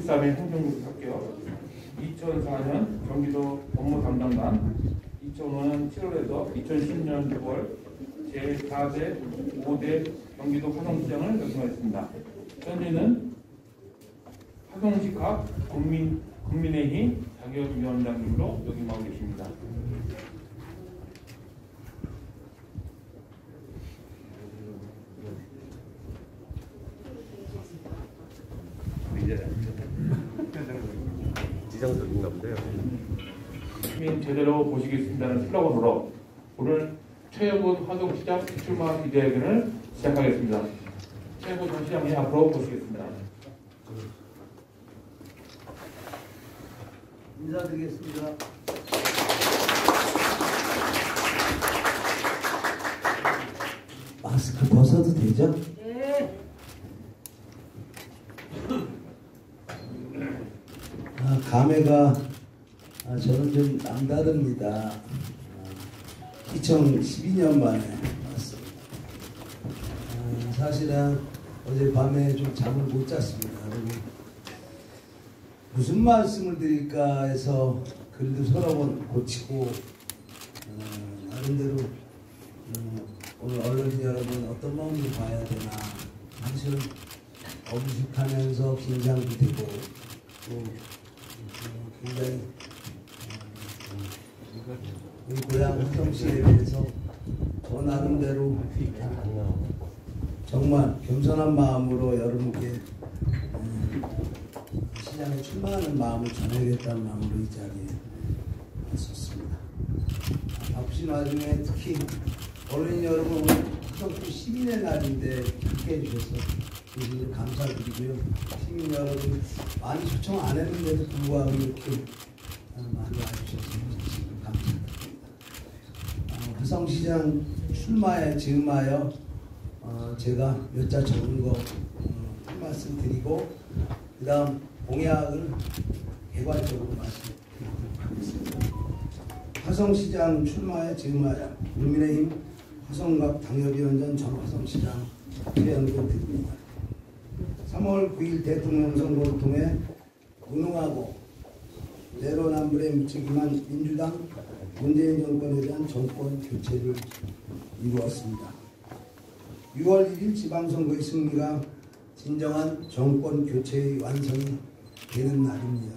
13회 행정국 할게요. 2004년 경기도 업무 담당관, 2005년 7월에서 2010년 6월 제4대 5대 경기도 화성시장을 역임하였습니다. 현재는 화성시갑 국민의힘 자격위원장님으로 역임하고 계십니다. 지정석인가 본데요. 시민 제대로 보시겠습니다는 슬로건으로 오늘 최영훈 화성시장 출마 기자회견을 시작하겠습니다. 최영훈 전 시장님 앞으로 모시겠습니다. 인사드리겠습니다. 마스크 벗어도 되죠? 네. 감회가 저는 좀 남다릅니다. 2012년 만에 왔습니다. 사실은 어젯밤에 좀 잠을 못 잤습니다. 그리고 무슨 말씀을 드릴까 해서 글도 서너 번 고치고 나름대로 오늘 언론인 여러분 어떤 마음으로 봐야 되나 사실은 엄숙하면서 긴장도 되고 또 굉장히 우리 고향 화성시에 대해서 저 나름대로 정말 겸손한 마음으로 여러분께 시장에 출마하는 마음을 전해야겠다는 마음으로 이 자리에 왔었습니다. 바쁘신 와중에 특히 언론인 여러분 오늘 화성시 시민의 날인데 함께 해주셔서 감사드리고요. 시민 여러분 많이 초청 안 했는데도 불구하고 이렇게 많이 와주셔서 감사드립니다. 화성시장 출마에 즈음하여 제가 몇 자 적은 거 말씀드리고 그 다음 공약을 개괄적으로 말씀드리도록 하겠습니다. 화성시장 출마에 즈음하여 국민의힘 화성갑 당협위원장 전 화성시장 최영근 드립니다. 3월 9일 대통령 선거를 통해 무능하고 내로남불에 미치기만 민주당 문재인 정권에 대한 정권 교체를 이루었습니다. 6월 1일 지방선거의 승리가 진정한 정권 교체의 완성이 되는 날입니다.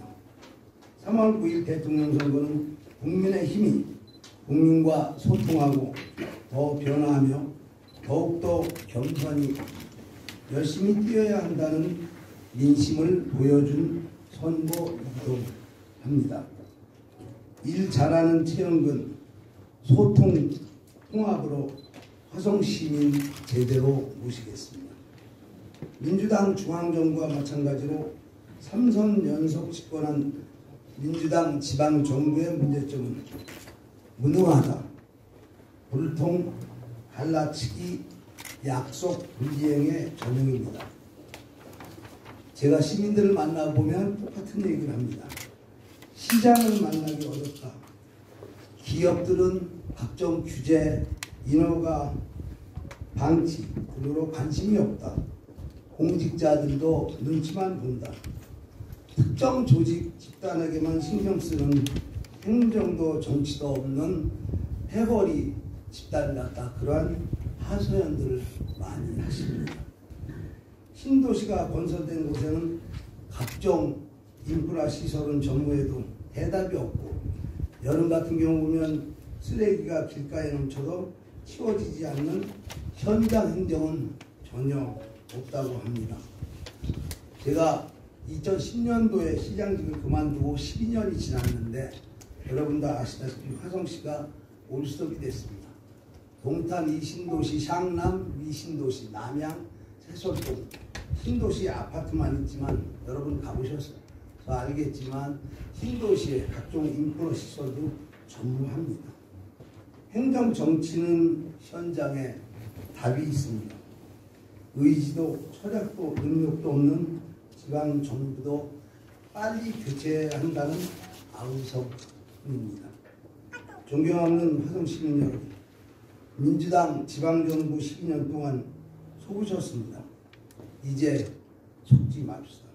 3월 9일 대통령 선거는 국민의 힘이 국민과 소통하고 더 변화하며 더욱더 겸손히 열심히 뛰어야 한다는 민심을 보여준 선거이기도 합니다. 일 잘하는 최영근, 소통, 통합으로 화성시민 제대로 모시겠습니다. 민주당 중앙정부와 마찬가지로 3선 연속 집권한 민주당 지방정부의 문제점은 무능하다, 불통, 갈라치기, 약속 불이행의 전형입니다. 제가 시민들을 만나보면 똑같은 얘기를 합니다. 시장을 만나기 어렵다. 기업들은 각종 규제, 인허가, 방치 등으로 관심이 없다. 공직자들도 눈치만 본다. 특정 조직 집단에게만 신경 쓰는 행정도 정치도 없는 해버리 집단 같다. 그러한 하소연들을 많이 하십니다. 신도시가 건설된 곳에는 각종 인프라 시설은 전무해도 대답이 없고 여름 같은 경우 보면 쓰레기가 길가에 넘쳐도 치워지지 않는 현장 행정은 전혀 없다고 합니다. 제가 2010년도에 시장직을 그만두고 12년이 지났는데 여러분 다 아시다시피 화성시가 올스톱이 됐습니다. 동탄 2신도시, 샹남 2신도시, 남양, 세솔동 신도시 아파트만 있지만 여러분 가보셔서 알겠지만 신도시의 각종 인프라 시설도 전무합니다. 행정 정치는 현장에 답이 있습니다. 의지도 철학도 능력도 없는 지방 정부도 빨리 교체해야 한다는 아우성입니다. 존경하는 화성시민 여러분, 민주당 지방정부 12년 동안 속으셨습니다. 이제 속지 맙시다.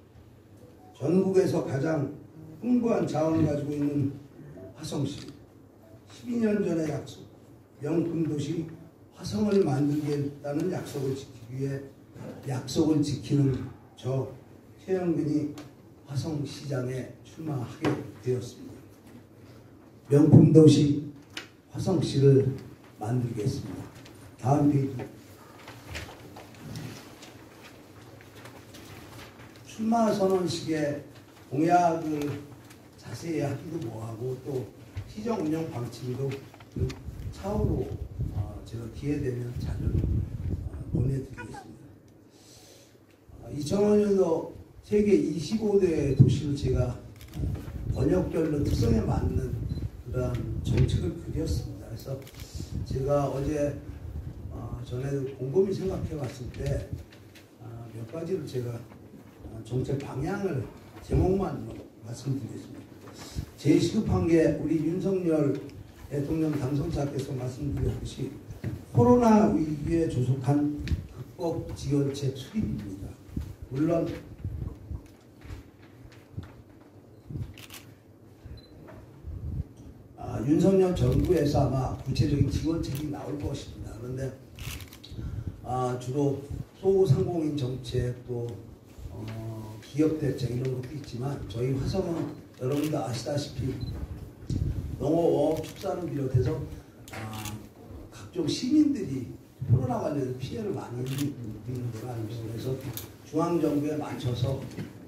전국에서 가장 풍부한 자원을 가지고 있는 화성시, 12년 전의 약속, 명품 도시 화성을 만들겠다는 약속을 지키기 위해 약속을 지키는 저 최영근이 화성시장에 출마하게 되었습니다. 명품 도시 화성시를 만들겠습니다. 다음 페이지. 출마 선언식에 공약을 자세히 하기도 뭐하고 또 시정 운영 방침도 그 차후로 제가 기회 되면 자료를 보내드리겠습니다. 2005년도 세계 25대 도시를 제가 번역별로 특성에 맞는 그런 정책을 그렸습니다. 그래서 제가 어제 전에도 곰곰이 생각해 봤을 때 몇 가지를 제가 정책 방향을 제목만 말씀드리겠습니다. 제일 시급한 게 우리 윤석열 대통령 당선자께서 말씀드렸듯이 코로나 위기에 조속한 극복 지원책 수립입니다. 물론 윤석열 정부에서 아마 구체적인 지원책이 나올 것입니다. 그런데 주로 소상공인 정책 또 기업 대책 이런 것도 있지만 저희 화성은 여러분도 아시다시피 농업, 축산을 비롯해서 각종 시민들이 코로나 관련 피해를 많이 입는 걸로 알고 있습니다. 그래서 중앙정부에 맞춰서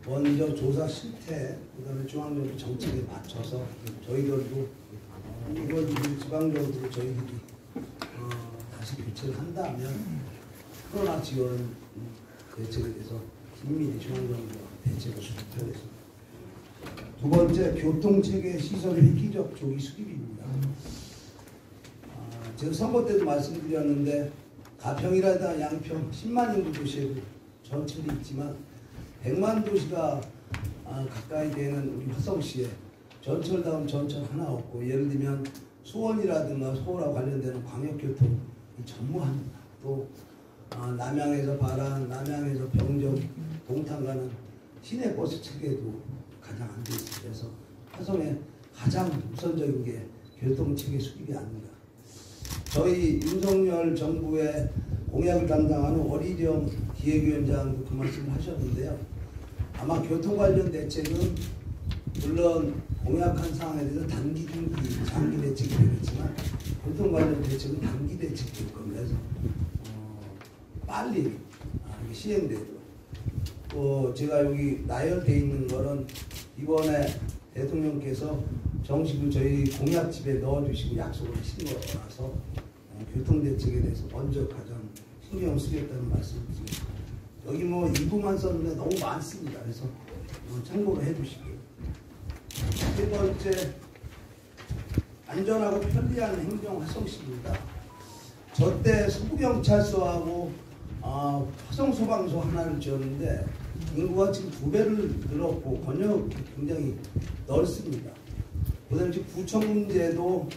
먼저 조사 실태, 그 다음에 중앙정부 정책에 맞춰서 저희들도 이걸 지방정부로 저희들이 다시 교체를 한다면 코로나 지원 대책에 대해서 긴밀히 중앙정부가 대책을 수립하겠습니다. 두 번째, 교통체계 시설 획기적 조기 수립입니다. 제가 선거 때도 말씀드렸는데 가평이라든가 양평 10만 인구 도시에 전철이 있지만 100만 도시가 가까이 되는 우리 화성시에 전철다운 전철 하나 없고, 예를 들면 수원이라든가 서울과 관련되는 광역교통이 전무합니다. 또 남양에서 바란, 남양에서 병정, 동탄 가는 시내버스 체계도 가장 안 돼 있습니다. 그래서 화성에 가장 우선적인 게 교통체계 수립이 아닌가. 저희 윤석열 정부의 공약을 담당하는 원희룡 기획위원장도 그 말씀을 하셨는데요. 아마 교통 관련 대책은 물론 공약한 사항에 대해서 단기, 중기, 장기 대책이 되겠지만 교통 관련 대책은 단기 대책이 될 겁니다. 그래서 빨리 시행되도록. 또 제가 여기 나열되어 있는 거는 이번에 대통령께서 정식으로 저희 공약집에 넣어주시고 약속을 하신 거라서 교통대책에 대해서 먼저 가장 신경 쓰겠다는 말씀을 드립니다. 여기 뭐 일부만 썼는데 너무 많습니다. 그래서 참고로 해주시고요. 세 번째, 안전하고 편리한 행정 화성시입니다. 저 때 서부경찰서하고 화성소방서 하나를 지었는데 인구가 지금 2배를 늘었고 번역이 굉장히 넓습니다. 그다음에 지금 구청 문제도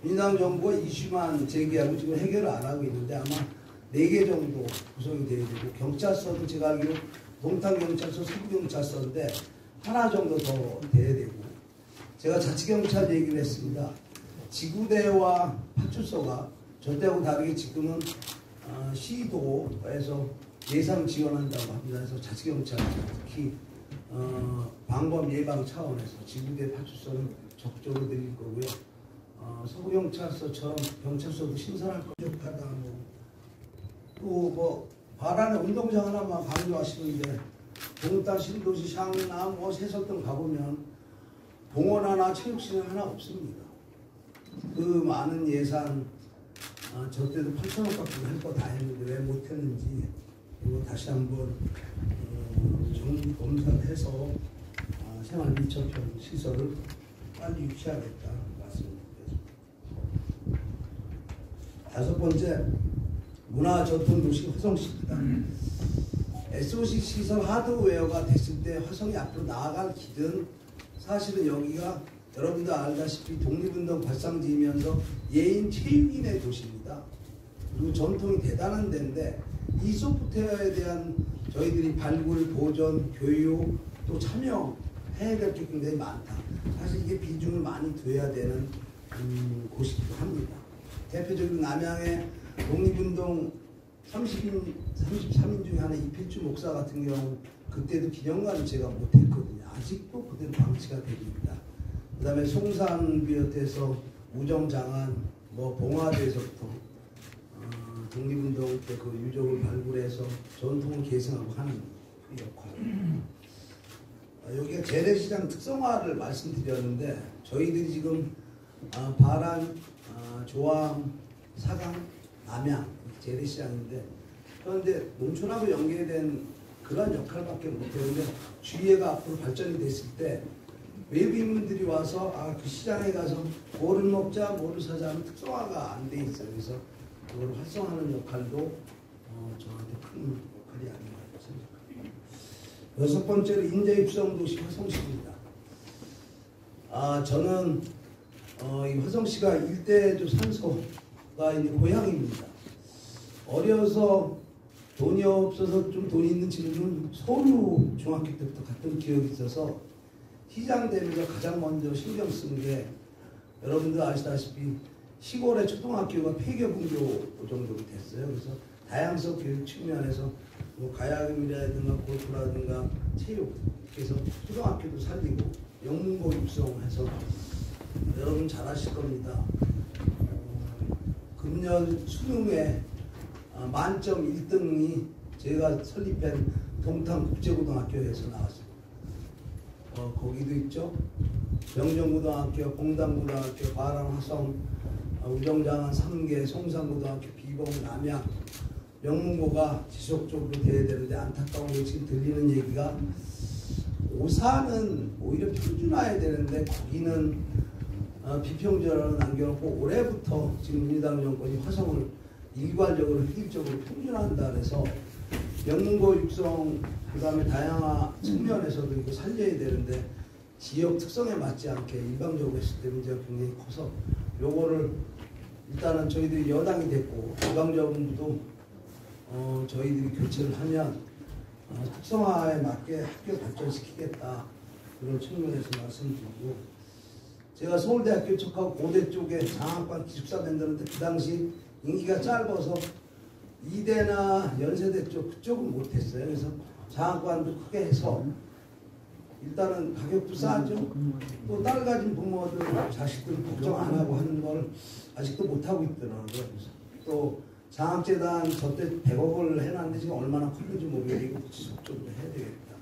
민주당 정부가 이슈만 제기하고 지금 해결을 안 하고 있는데 아마 4개 정도 구성이 되어야 되고, 경찰서도 제가 알기로 동탄경찰서, 서부경찰서인데 하나 정도 더 돼야 되고, 제가 자치경찰 얘기를 했습니다. 지구대와 파출소가 저 때하고 다르게 지금은 시도에서 예산 지원한다고 합니다. 그래서 자치경찰 특히 방범 예방 차원에서 지구대 파출소는 적극적으로 드릴 거고요. 서부경찰서처럼 경찰서도 신설할 거 부족하다. 또 바란에 운동장 하나만 강조하시는데 동탄 신도시 샹남 세석동 가보면 공원 하나 체육시설 하나 없습니다. 그 많은 예산 저 때도 8천억밖에 할 거 다 했는데 왜 못했는지 이거 다시 한번 정부 검사를 해서 생활 밀접형 시설을 빨리 유치하겠다 말씀드렸습니다. 5번째, 문화전통도시 화성시입니다. SOC 시설 하드웨어가 됐을 때 화성이 앞으로 나아갈 길은 사실은 여기가 여러분도 알다시피 독립운동 발상지이면서 예인 체육인의 도시입니다. 그리고 전통이 대단한 데인데 이 소프트웨어에 대한 저희들이 발굴, 보존, 교육, 또 참여해야 될 게 굉장히 많다. 사실 이게 비중을 많이 둬야 되는 곳이기도 합니다. 대표적인 남양의 독립운동 33인 중에 하나 이필주 목사 같은 경우 그때도 기념관을 제가 못했거든요. 아직도 그대로 방치가 됩니다. 그 다음에 송산 비롯해서 우정장안, 봉화대에서부터 독립운동 때 그 유적을 발굴해서 전통을 계승하고 하는 그 역할. 여기가 재래시장 특성화를 말씀드렸는데 저희들이 지금 바란, 조항, 사강, 남양 재래시장인데 그런데 농촌하고 연계된 그런 역할밖에 못했는데 주위에가 앞으로 발전이 됐을 때 외부인분들이 와서 그 시장에 가서 뭐를 먹자 뭐를 사자 하는 특성화가 안 돼 있어요. 그래서 그걸 활성화하는 역할도 저한테 큰 역할이 아닌가 생각합니다. 여섯 번째로 인재입성도시 화성시입니다. 저는 이 화성시가 일대조 산소가 있는 고향입니다. 어려서 돈이 없어서 좀 돈이 있는 친구는 서울 중학교 때부터 갔던 기억이 있어서 시장 되면서 가장 먼저 신경 쓴 게 여러분들 아시다시피 시골의 초등학교가 폐교 분교 정도로 됐어요. 그래서 다양성 교육 측면에서 가야금이라든가 골프라든가 체육, 그래서 초등학교도 살리고 영문고 육성해서 여러분 잘 아실 겁니다. 금년 수능에 만점 1등이 제가 설립한 동탄국제고등학교에서 나왔습니다. 거기도 있죠. 명정고등학교, 공단고등학교, 바람, 화성, 우정장안, 삼계, 송산고등학교, 비봉, 남양, 명문고가 지속적으로 돼야 되는데 안타까운 게 지금 들리는 얘기가 오산은 오히려 표준화해야 되는데 거기는 비평준화로 남겨놓고 올해부터 지금 민주당 정권이 화성을 일괄적으로 획일적으로 표준화한다 그래서 명문고 육성 그 다음에 다양화 측면에서도 이거 살려야 되는데 지역 특성에 맞지 않게 일방적으로 했을 때 문제가 굉장히 커서 요거를 일단은 저희들이 여당이 됐고 일방적으로도 저희들이 교체를 하면 특성화에 맞게 학교 발전시키겠다 그런 측면에서 말씀드리고 제가 서울대학교 쪽하고 고대 쪽에 장학관 기숙사 만드는데 그 당시 임기가 짧아서 이대나 연세대 쪽 그쪽은 못했어요. 그래서 장학관도 크게 해서 일단은 가격도 싸죠. 또 딸 가진 부모들 자식들 걱정 안 하고 하는 걸 아직도 못하고 있더라고요. 그래서 또 장학재단 저때 100억을 해놨는데 지금 얼마나 컸는지 모르겠고 지속적으로 해야 되겠다.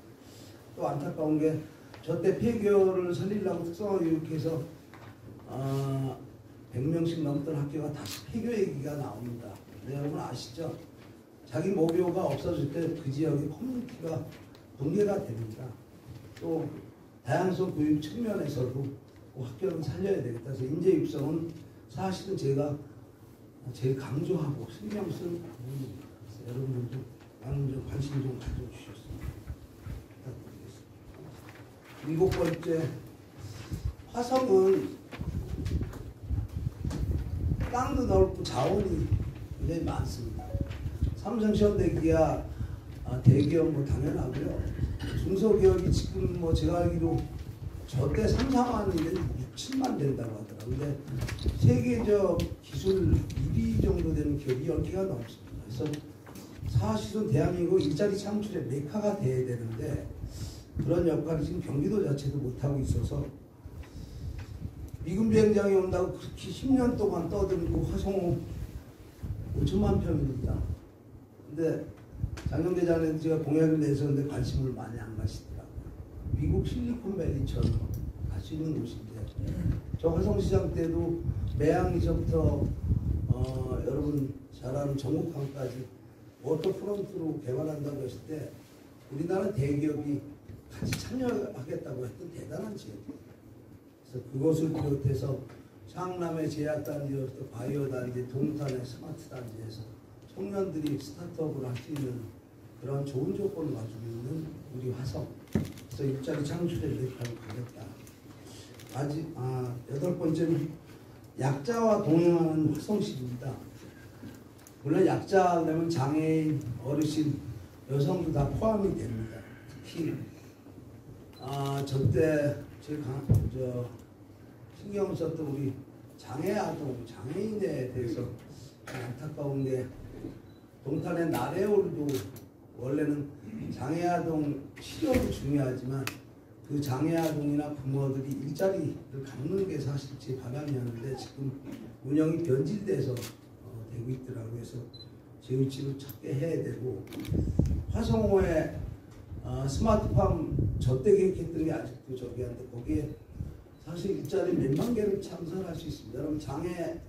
또 안타까운 게 저때 폐교를 살리려고 특성화 교육해서 100명씩 넘던 학교가 다시 폐교 얘기가 나옵니다. 네, 여러분 아시죠? 자기 모교가 없어질 때 그 지역의 커뮤니티가 붕괴가 됩니다. 또 다양성 교육 측면에서도 학교는 살려야 되겠다. 그래서 인재 육성은 사실은 제가 제일 강조하고 신경 쓴 부분입니다. 그래서 여러분들도 많은 좀 관심 좀 가져주셨으면 부탁드리겠습니다. 일곱 번째, 화성은 땅도 넓고 자원이 굉장히 많습니다. 삼성, 현대기아, 대기업 당연하고요. 중소기업이 지금 제가 알기로 저때 3, 4만인데 6, 7만 된다고 하더라고요. 근데 세계적 기술 1위 정도 되는 기업이 10개가 넘습니다. 그래서 사실은 대한민국 일자리 창출의 메카가 돼야 되는데 그런 역할을 지금 경기도 자체도 못하고 있어서 미군 비행장이 온다고 그렇게 10년 동안 떠들고 화성 5천만 평입니다. 근데 장영대장은 제가 공약을 내셨는데 관심을 많이 안 가시더라고요. 미국 실리콘밸리처럼 갈 수 있는 곳인데 저 화성시장 때도 매양리서부터 여러분 잘 아는 정옥항까지 워터프론트로 개발한다고 했을 때 우리나라 대기업이 같이 참여하겠다고 했던 대단한 지역이에요. 그래서 그것을 비롯해서 상남의 제약단지로부터 바이오단지, 동탄의 스마트단지에서 청년들이 스타트업을 할 수 있는 그런 좋은 조건을 가지고 있는 우리 화성. 그래서 일자리 창출에 역할을 하겠다. 아직 여덟 번째는 약자와 동행하는 화성시입니다. 물론 약자 그러면 장애인, 어르신, 여성도 다 포함이 됩니다. 특히 저때 신경 썼던 우리 장애아동, 장애인에 대해서 안타까운 게 동탄의 나래홀도 원래는 장애아동 치료도 중요하지만 그 장애아동이나 부모들이 일자리를 갖는 게 사실 제 바람이었는데 지금 운영이 변질돼서 되고 있더라고요. 그래서 재우치를 찾게 해야 되고 화성호에 스마트팜 저때 계획했던 게 아직도 저기 한데 거기에 사실 일자리 몇만 개를 창설할 수 있습니다. 그럼 장애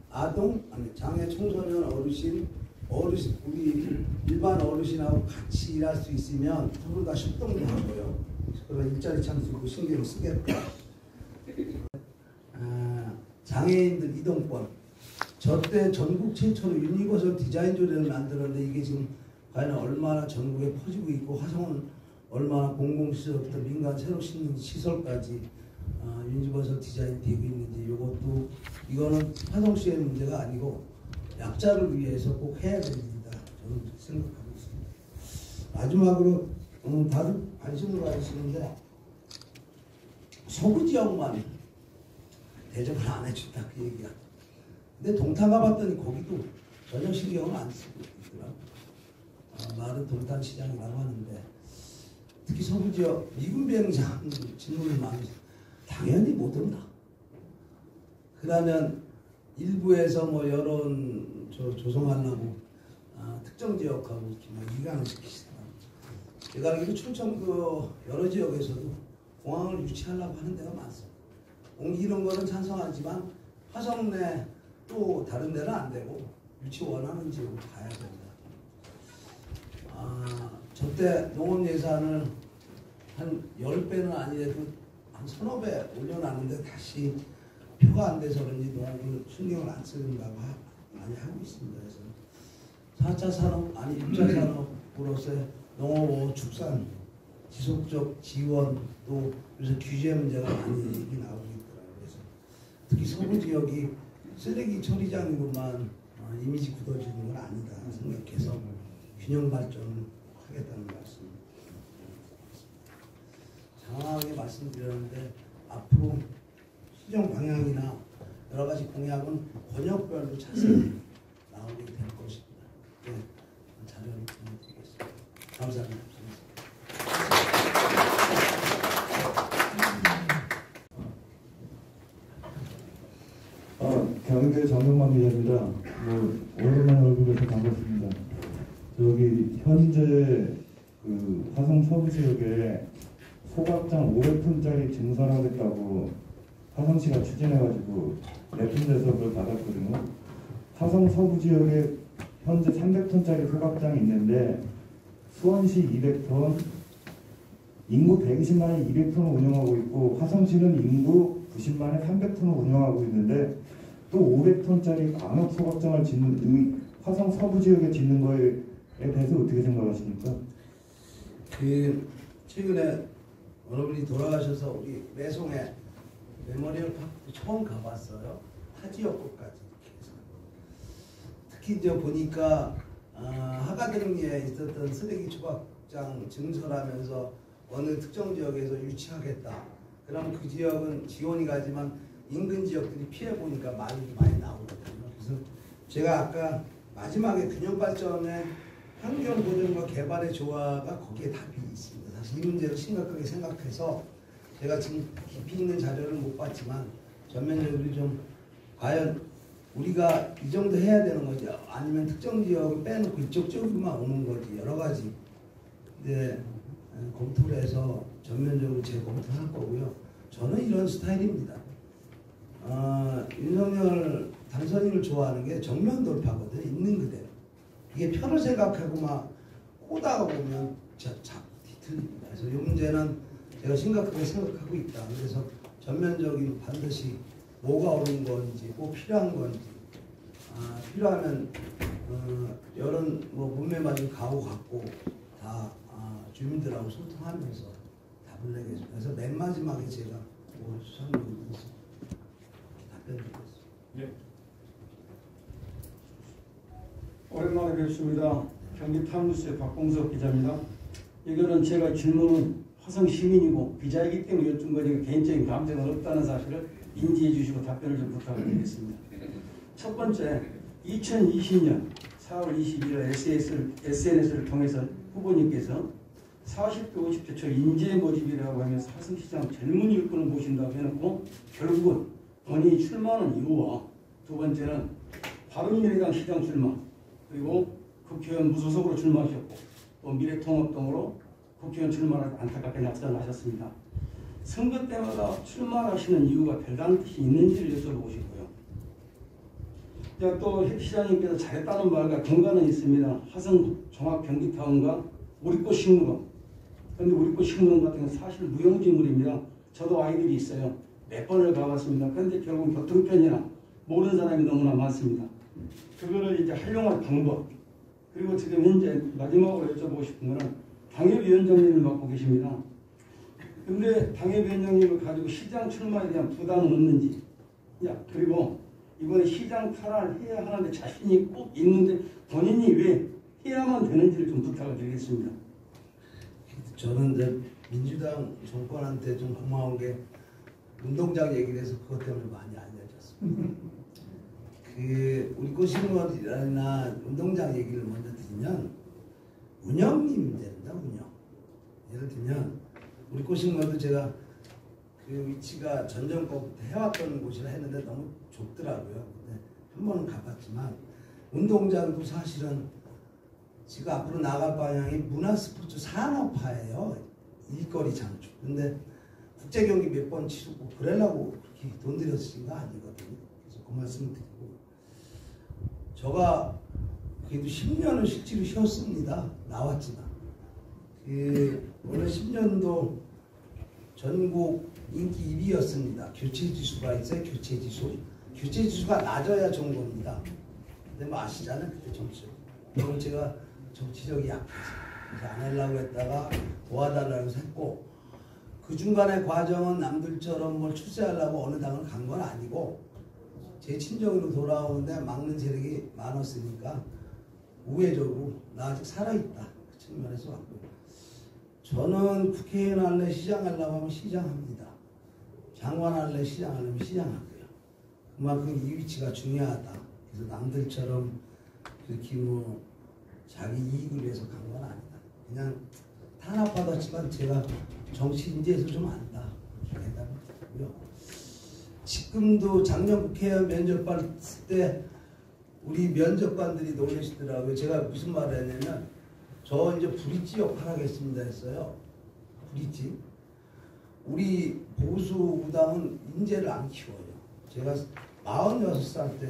아동, 아니 장애 청소년 어르신, 우리 일반 어르신하고 같이 일할 수 있으면 서로 다 협동도 하고요. 그런 일자리 창출도 신경을 쓰겠다. 장애인들 이동권. 저때 전국 최초로 유니버설 디자인 조례를 만들었는데 이게 지금 과연 얼마나 전국에 퍼지고 있고 화성은 얼마나 공공시설부터 민간 새로 짓는 시설까지 유니버설 디자인이 되고 있는지 이거는 화성시의 문제가 아니고 약자를 위해서 꼭 해야 됩니다. 저는 그렇게 생각하고 있습니다. 마지막으로 다들 관심을 가지시는데 서구 지역만 대접을 안 해준다 그 얘기야. 근데 동탄 가봤더니 거기도 전혀 신경을 안 쓰고 있더라고. 말은 동탄시장이라고 하는데 특히 서구 지역 미군 비행장 질문을 많이 당연히 못 온다. 그러면 일부에서 뭐 여론 조성하려고 특정 지역하고 이렇게 막 이강을 시키시더라고요. 제가 알기로 충청도 여러 지역에서도 공항을 유치하려고 하는 데가 많습니다. 옮기는 거는 찬성하지만 화성 내 또 다른 데는 안 되고 유치 원하는 지역으로 가야 된다. 저때 농업 예산을 한 10배는 아니래도 한 서너 배 올려놨는데 다시 표가 안 돼서 그런지 농업을 신경을 안 쓰는다고 많이 하고 있습니다. 그래서 4차 산업, 아니 6차 산업으로서의 농업, 축산, 지속적 지원 또 요새 규제 문제가 많이 얘기 나오고 있더라고요. 그래서 특히 서부 지역이 쓰레기 처리장으로만 이미지 굳어지는 건 아니다 생각해서 균형 발전을 하겠다는 말씀. 장황하게 말씀드렸는데 앞으로 시정 방향이나 여러 가지 공약은 권역별로 자세히 나오게 될 것입니다. 네, 자료를 보내드리겠습니다. 감사합니다. 경희대 정경만 기자입니다. 오랜만에 얼굴에서 반갑습니다. 저기 현재 그 화성 서부 지역에 소각장 500톤짜리 증설하겠다고 화성시가 추진해가지고 랩분돼서 그걸 받았거든요. 화성 서부 지역에 현재 300톤짜리 소각장이 있는데 수원시 200톤, 인구 120만이 200톤을 운영하고 있고 화성시는 인구 90만에 300톤을 운영하고 있는데 또 500톤짜리 광역 소각장을 짓는 화성 서부 지역에 짓는 거에 대해서 어떻게 생각하십니까? 최근에 어느 분이 돌아가셔서 우리 매송에 메모리얼 파크 처음 가봤어요. 타 지역구까지 이렇게 해서. 특히 이제 보니까 하가등리에 있었던 쓰레기 조각장 증설하면서 어느 특정 지역에서 유치하겠다. 그럼 그 지역은 지원이 가지만 인근 지역들이 피해 보니까 많이 나오거든요. 그래서 제가 아까 마지막에 균형 발전의 환경 보존과 개발의 조화가 거기에 답이 있습니다. 사실 이 문제를 심각하게 생각해서 제가 지금 깊이 있는 자료를 못 봤지만 전면적으로 좀 과연 우리가 이 정도 해야 되는 거지 아니면 특정 지역을 빼놓고 이쪽 쪽으로만 오는 거지 여러 가지 이제 검토를 해서 전면적으로 재검토를 할 거고요. 저는 이런 스타일입니다. 윤석열 당선인을 좋아하는 게 정면 돌파거든요. 있는 그대로. 이게 표를 생각하고 막 꼬다가 보면 뒤틀립니다. 그래서 이 문제는 제가 심각하게 생각하고 있다. 그래서 전면적인 반드시 뭐가 옳은 건지 꼭 필요한 건지 필요하면 여론 문매 맞은 가오 갖고 다 주민들하고 소통하면서 답을 내겠습니다. 그래서 맨 마지막에 제가 수상드리면서 답변드리겠습니다. 네. 오랜만에 뵙습니다. 경기 타임뉴스의 박봉석 기자입니다. 이거는 제가 질문은 화성 시민이고 기자이기 때문에 여쭌 거니까 개인적인 감정은 없다는 사실을 인지해 주시고 답변을 좀 부탁드리겠습니다. 첫 번째, 2020년 4월 21일 SNS를 통해서 후보님께서 40대 50대 초 인재 모집이라고 하면서 화성시장 젊은 일꾼을 모신다고 해놓고 결국은 본인이 출마하는 이유와 두 번째는 바른미래당 시장 출마 그리고 국회의원 무소속으로 출마하셨고 또 미래통합당으로 국회의원 출마를 안타깝게 낙선하셨습니다. 선거 때마다 출마하시는 이유가 별다른 뜻이 있는지를 여쭤보고 싶고요. 또 시장님께서 잘했다는 말과 공간은 있습니다. 화성 종합경기타운과 우리꽃 식물원. 그런데 우리꽃 식물원 같은 경우는 사실 무용지물입니다. 저도 아이들이 있어요. 몇 번을 가봤습니다. 그런데 결국 교통편이나 모르는 사람이 너무나 많습니다. 그거를 이제 활용할 방법. 그리고 지금 현재 마지막으로 여쭤보고 싶은 거는 당협위원장님을 맡고 계십니다. 근데 당협위원장님을 가지고 시장 출마에 대한 부담은 없는지. 그리고 이번에 시장 탈환을 해야 하는데 자신이 꼭 있는데 본인이 왜 해야만 되는지를 좀 부탁을 드리겠습니다. 저는 이제 민주당 정권한테 좀 고마운 게 운동장 얘기를 해서 그것 때문에 많이 알려졌습니다. 우리 꽃식물이나 운동장 얘기를 먼저 드리면 운영이 문제입니다. 운영. 예를 들면 우리 꽃식물도 제가 그 위치가 전 정권부터 해왔던 곳이라 했는데 너무 좁더라고요. 근데 한 번은 가봤지만 운동장도 사실은 지금 앞으로 나갈 방향이 문화스포츠 산업화예요. 일거리 장축. 근데 국제경기 몇 번 치르고 그러려고 그렇게 돈 들여쓰신 거 아니거든요. 그래서 그 말씀을 드리고 제가 그래도 10년을 실제로 쉬었습니다. 나왔지만 원래 10년도 전국 인기 1위였습니다. 교체지수가 있어요. 교체지수가 낮아야 좋은 겁니다. 근데 뭐 아시잖아요. 그때 정치적. 그럼 제가 정치적이 약해서 안 하려고 했다가 도와달라고 했고 그 중간에 과정은 남들처럼 뭘 출세하려고 어느 당을 간 건 아니고 제 친정으로 돌아오는데 막는 세력이 많았으니까 우회적으로 나 아직 살아있다. 그 측면에서 왔고요. 저는 국회의원 할래 시장 하려고 하면 시장합니다. 장관 할래 시장 하려면 시장하고요. 그만큼 이 위치가 중요하다. 그래서 남들처럼 그렇게 뭐 자기 이익을 위해서 간 건 아니다. 그냥 탄압받았지만 제가 정치 인재에서 좀 안다. 그렇게 대답을 지금도 작년 국회의원 면접 받을 때 우리 면접관들이 놀라시더라고요. 제가 무슨 말을 했냐면 저 이제 브릿지 역할 하겠습니다 했어요. 브릿지. 우리 보수 우당은 인재를 안 키워요. 제가 46살 때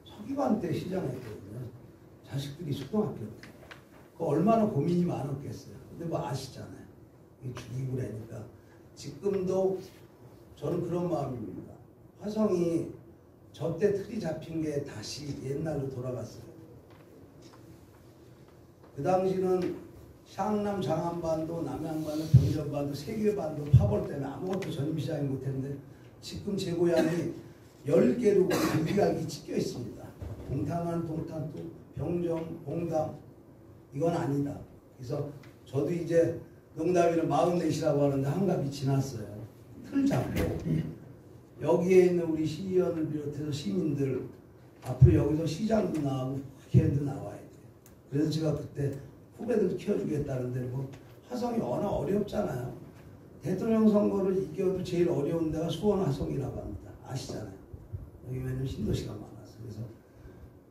서기관 때 시장했거든요. 자식들이 초등학교 때. 그 얼마나 고민이 많았겠어요. 근데 뭐 아시잖아요. 죽이고 그러니까. 지금도 저는 그런 마음입니다. 화성이 저 때 틀이 잡힌 게 다시 옛날로 돌아갔어요. 그 당시는 샹남 장안반도, 남양반도, 병전반도, 세계반도 파벌 때문에 아무것도 전임시장이 못했는데 지금 제 고향이 10개로 유리하게 찍혀 있습니다. 동탄안, 동탄도, 병정, 봉담 이건 아니다. 그래서 저도 이제 농담이는 44이라고 하는데 한갑이 지났어요. 틀 잡고 여기에 있는 우리 시의원을 비롯해서 시민들 앞으로 여기서 시장도 나오고 국회의원도 나와야 돼요. 그래서 제가 그때 후배들 키워주겠다는데 뭐 화성이 워낙 어렵잖아요. 대통령 선거를 이겨도 제일 어려운 데가 수원 화성이라고 합니다. 아시잖아요. 여기 왜냐면 신도시가 많아서. 그래서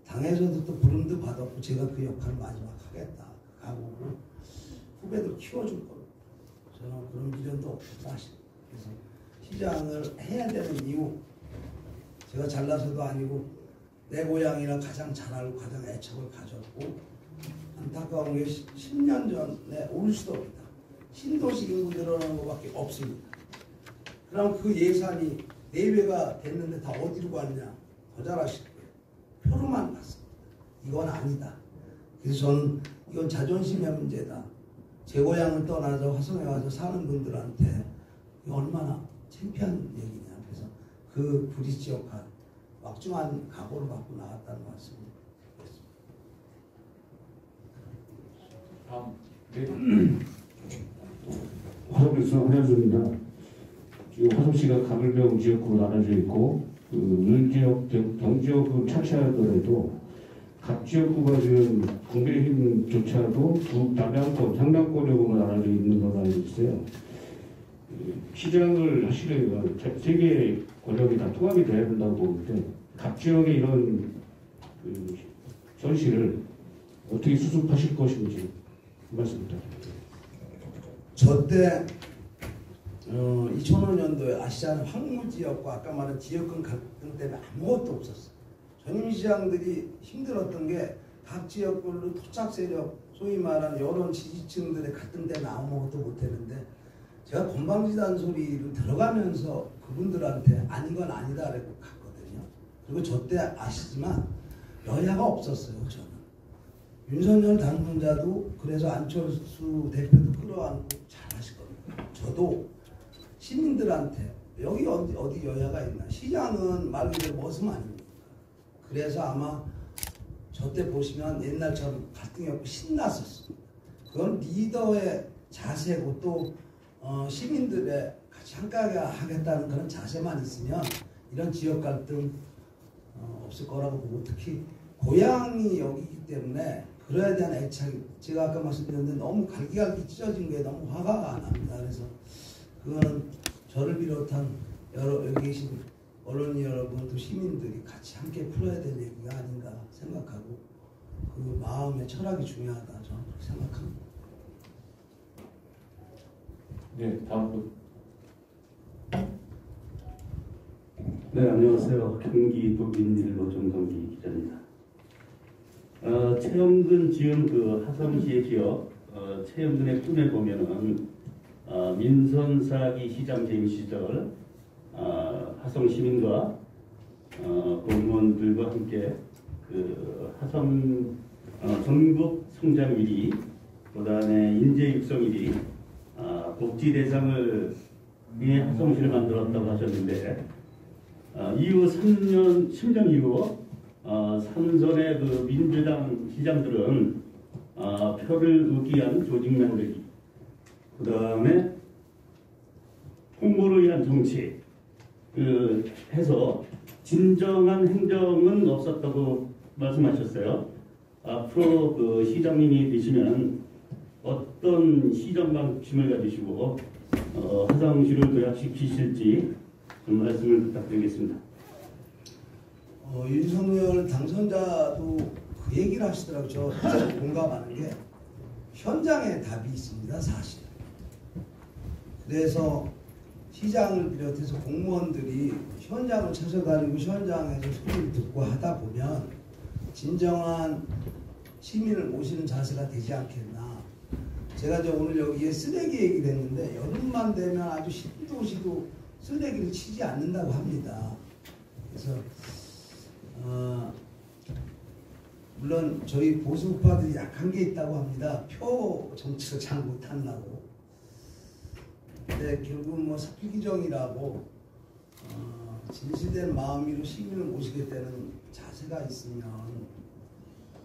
당에서도 또 부름도 받았고 제가 그 역할을 마지막 하겠다. 각오로 후배들 키워줄 겁니다. 저는 그런 미련도 없고 사실. 그래서 시장을 해야 되는 이유 제가 잘나서도 아니고 내 고향이라 가장 잘 알고 가장 애착을 가졌고 안타까운 게 10년 전에 올 수도 없다. 신도시 인구 늘어나는 것밖에 없습니다. 그럼 그 예산이 4배가 됐는데 다 어디로 갔냐? 더 잘하실 거예요. 표로만 갔습니다. 이건 아니다. 그래서 저는 이건 자존심의 문제다. 제 고향을 떠나서 화성에 와서 사는 분들한테 이거 얼마나 창피한 얘기냐. 그래서 그 브릿지 역할 막중한 각오를 갖고 나왔다는 말씀입니다. 다음. 네. 화성에서 한현수입니다. 지금 화성시가 가물명 지역구로 나눠져 있고 을 지역, 경지역구 차치하더라도 각 지역구가 지금 국민의힘조차도 남양권, 상당권역으로 나눠져 있는 걸로 알고 있어요. 시장을 하시려면 세 개의 권력이 다 통합이 돼야 된다고 보는데 각 지역의 이런 현실을 어떻게 수습하실 것인지 말씀 부탁드립니다. 저때 2005년도에 아시아는 황무지역과 아까 말한 지역권 갈등 때문에 아무것도 없었어요. 전임시장들이 힘들었던 게 각 지역별로 토착 세력, 소위 말하는 여론 지지층들의 갈등 때문에 아무것도 못했는데 제가 건방지다는 소리를 들어가면서 그분들한테 아니건 아니다라고 갔거든요. 그리고 저때 아시지만 여야가 없었어요. 저는. 윤석열 당선자도 그래서 안철수 대표도 끌어안고 잘하실 겁니다. 저도 시민들한테 여기 어디 여야가 있나. 시장은 말 그대로 머슴 아닙니까? 그래서 아마 저때 보시면 옛날처럼 갈등이 없고 신났었습니다. 그건 리더의 자세고 또 시민들의 같이 함께 하겠다는 그런 자세만 있으면 이런 지역 갈등 없을 거라고 보고 특히 고향이 여기이기 때문에 그래야 대한 애착이 제가 아까 말씀드렸는데 너무 갈기갈기 찢어진 게 너무 화가 납니다. 그래서 그거는 저를 비롯한 여기 계신 언론인 여러분 또 시민들이 같이 함께 풀어야 될 얘기가 아닌가 생각하고 그 마음의 철학이 중요하다 저는 그렇게 생각합니다. 네, 다음 분. 네, 안녕하세요. 경기도 민일보 정성기 기자입니다. 최영근 지은 그 하성시의 기업 최영근의 꿈에 보면은 민선사기 시장 재임 시절 하성 시민과 공무원들과 함께 그 하성 전국 성장 1위, 그다음에 인재 육성 1위, 복지 대상을 위해 하성시를 만들었다고 하셨는데 이후 10년 이후 삼선의 그 민주당 시장들은 표를 의기한 조직 만들기, 그 다음에 홍보를 위한 정치 해서 진정한 행정은 없었다고 말씀하셨어요. 앞으로 그 시장님이 되시면 어떤 시정 방침을 가지시고 하성시를 도약시키실지 좀 말씀을 부탁드리겠습니다. 윤석열 당선자도 그 얘기를 하시더라고요. 저 공감하는 게 현장에 답이 있습니다. 사실. 그래서 시장을 비롯해서 공무원들이 현장을 찾아다니고 현장에서 소리를 듣고 하다 보면 진정한 시민을 모시는 자세가 되지 않겠나. 제가 오늘 여기에 쓰레기 얘기를 했는데 여름만 되면 아주 신도시도 쓰레기를 치지 않는다고 합니다. 그래서 물론 저희 보수파들이 약한 게 있다고 합니다. 표 정치를 잘 못한다고. 근데 결국 뭐 사필기정이라고 진실된 마음으로 시민을 모시겠다는 자세가 있으면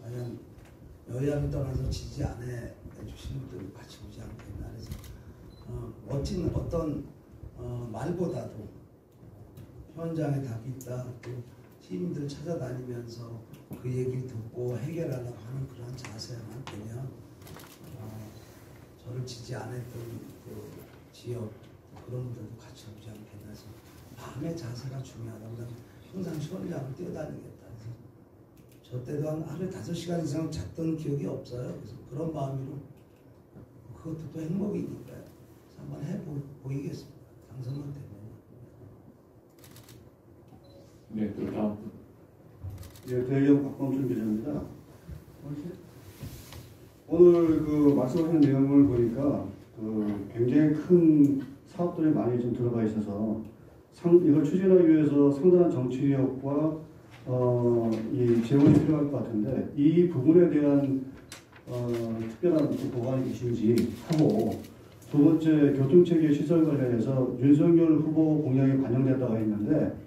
과연 여야를 떠나서 지지 않아 주시는 분들 같이 오지 않겠나. 그래서 멋진 어떤 말보다도 현장에 답이 있다. 또 시민들 찾아다니면서 그 얘기를 듣고 해결하려고 하는 그런 자세만 되면 저를 지지 않았던 그 지역 그런 분들도 같이 오지 않겠나 해서 마음의 자세가 중요하다고 항상 현장을 뛰어다니겠다 해서 저 때도 한 하루에 5시간 이상 잤던 기억이 없어요. 그래서 그런 마음으로 그것도 또 행복이니까요. 그래서 한번 해보이겠습니다. 당선만 되면. 네, 그 다음. 예, 대의원 박범준 기자입니다. 오늘 그 말씀하신 내용을 보니까 그 굉장히 큰 사업들이 많이 좀 들어가 있어서 이걸 추진하기 위해서 상당한 정치력과 이 재원이 필요할 것 같은데 이 부분에 대한 특별한 보관이 계신지 하고 두 번째 교통체계 시설 관련해서 윤석열 후보 공약이 반영됐다고 했는데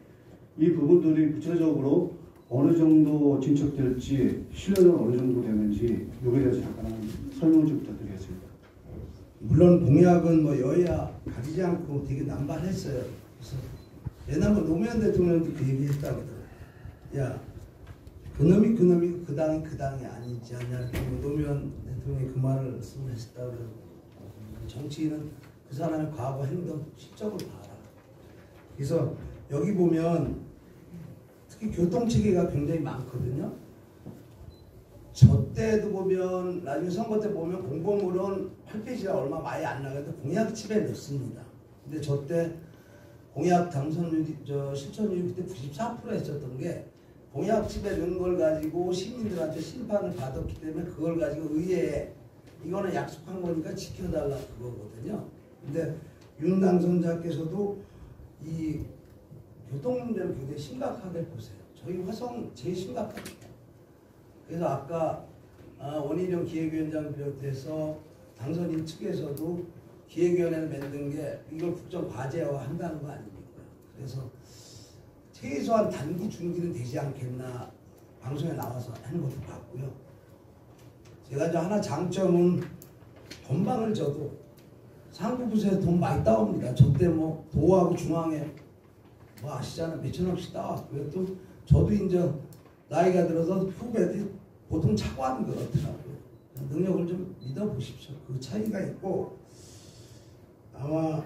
이 부분들이 구체적으로 어느 정도 진척될지 신뢰는 어느 정도 되는지 여기에 대해서 잠깐 설명 좀 부탁드리겠습니다. 물론 공약은 뭐 여야 가리지 않고 되게 남발했어요. 그래서 옛날 뭐 노무현 대통령도 그 얘기했다고 그러더라고요. 야, 그놈이 그 당이 아니지 않냐. 노무현 대통령이 그 말을 쓰고 했다고 그러고, 정치인은 그 사람의 과거 행동 실적을 봐라. 그래서 여기 보면 특히 교통체계가 굉장히 많거든요. 저 때도 보면 나중에 선거 때 보면 공보물은 8페이지가 얼마 많이 안 나가는데 공약집에 넣습니다. 근데 저 때 공약 당선율이 실천율이 그때 94% 했었던 게 공약집에 넣은 걸 가지고 시민들한테 심판을 받았기 때문에 그걸 가지고 의회에 이거는 약속한 거니까 지켜달라 그거거든요. 근데 윤 당선자께서도 이 교통 문제를 굉장히 심각하게 보세요. 저희 화성 제일 심각합니다. 그래서 아까 원희룡 기획위원장 비롯해서 당선인 측에서도 기획위원회를 만든 게 이걸 국정 과제화 한다는 거 아닙니까? 그래서 최소한 단기 중기는 되지 않겠나 방송에 나와서 하는 것도 봤고요. 제가 이제 하나 장점은 건방을 져도 상부부서에서 돈 많이 따옵니다. 저 때 뭐 도하고 중앙에 뭐 아시잖아요. 몇천억씩 따왔고요. 또 저도 이제 나이가 들어서 후배들이 보통 차고하는 것 같더라고요. 능력을 좀 믿어보십시오. 그 차이가 있고 아마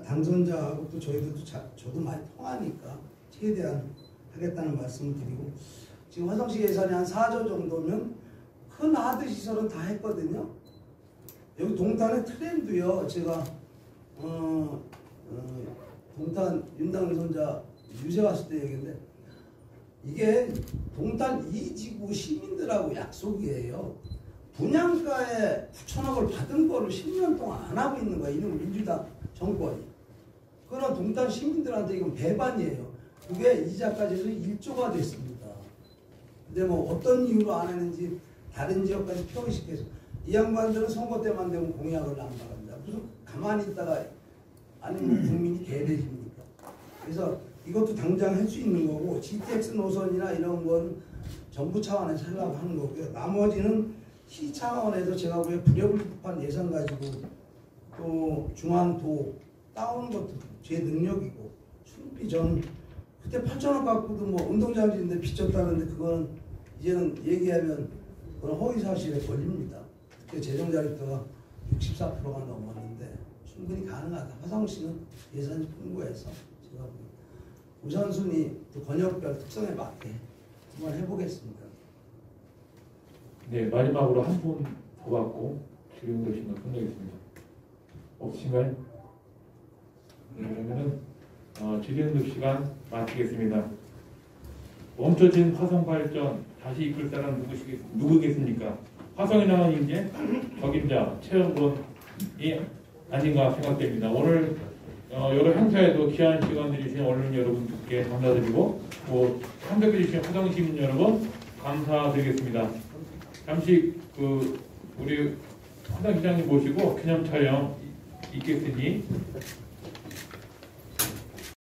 당선자하고 또 저희들도 저도 많이 통하니까 최대한 하겠다는 말씀을 드리고, 지금 화성시 예산이 한 4조 정도면 큰 하드 시설은 다 했거든요. 여기 동탄의 트램도요. 제가 동탄 윤당선자 유세 왔을 때 얘기인데 이게 동탄 2지구 시민들하고 약속이에요. 분양가에 9천억을 받은 거를 10년 동안 안 하고 있는 거예요. 이놈 민주당 정권이. 그러나 동탄 시민들한테 이건 배반이에요. 그게 이자까지 해서 1조가 됐습니다. 근데 뭐 어떤 이유로 안 했는지 다른 지역까지 표시해서 이 양반들은 선거 때만 되면 공약을 남발합니다. 무슨 가만히 있다가 아니면 국민이 개돼집니까? 그래서 이것도 당장 할 수 있는 거고 GTX 노선이나 이런 건 정부 차원에서 하려고 하는 거고요. 나머지는 시 차원에서 제가 왜 불협불급한 예산 가지고 또 중앙도 따오는 것도 제 능력이고 충분히 저는 그때 8천억 갖고도 뭐 운동장지인데 빚졌다는데 그건 이제는 얘기하면 그건 허위사실에 걸립니다. 그때 재정자립도가 64%가 넘었는데 충분히 가능하다. 화성시는 예산이 풍부해서 제가 우선순위 또 권역별 특성에 맞게 한번 해보겠습니다. 네, 마지막으로 한 분 더 받고 질의응답 시간 끝내겠습니다. 없으신가요? 네, 그러면은 질의응답 시간 마치겠습니다. 멈춰진 화성 발전 다시 이끌 사람 누구겠습니까? 화성에 나온 이제 적임자 최영건이 아닌가 생각됩니다. 오늘 여러 행사에도 귀한 시간 들이신 언론 여러분께 감사드리고 또 참석해 주신 화성 시민 여러분 감사드리겠습니다. 잠시 우리 화성 시장님 모시고 기념 촬영 있겠으니